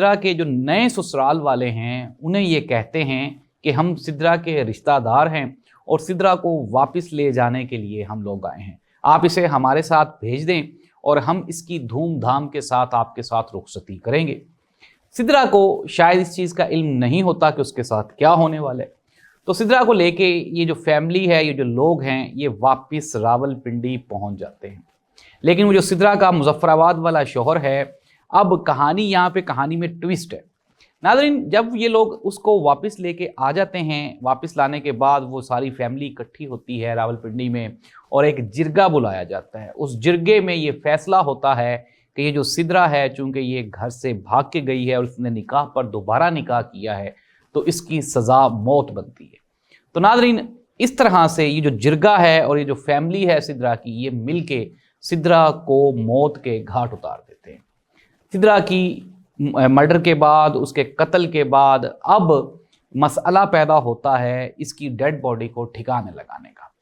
सिद्रा के जो नए ससुराल वाले हैं उन्हें ये कहते हैं कि हम सिद्रा के रिश्तेदार हैं और सिद्रा को वापस ले जाने के लिए हम लोग आए हैं, आप इसे हमारे साथ भेज दें और हम इसकी धूमधाम के साथ आपके साथ रुखसती करेंगे। सिद्रा को शायद इस चीज़ का इल्म नहीं होता कि उसके साथ क्या होने वाला है। तो सिद्रा को लेके ये जो फैमिली है, ये जो लोग हैं, ये वापस रावलपिंडी पहुंच जाते हैं। लेकिन वो जो सिद्रा का मुजफ्फराबाद वाला शौहर है, अब कहानी यहाँ पे कहानी में ट्विस्ट है। नाज़रीन, जब ये लोग उसको वापस लेके आ जाते हैं, वापस लाने के बाद वो सारी फैमिली इकट्ठी होती है रावलपिंडी में और एक जिरगा बुलाया जाता है। उस जिरगे में ये फैसला होता है कि ये जो सिद्रा है, चूँकि ये घर से भाग के गई है और उसने निकाह पर दोबारा निकाह किया है, तो इसकी सज़ा मौत बनती है। तो नाज़रीन, इस तरह से ये जो जिरगा है और ये जो फैमिली है सिद्रा की, ये मिल के सिद्रा को मौत के घाट उतार देते हैं। सिद्रा की मर्डर के बाद, उसके कत्ल के बाद अब मसला पैदा होता है इसकी डेड बॉडी को ठिकाने लगाने का।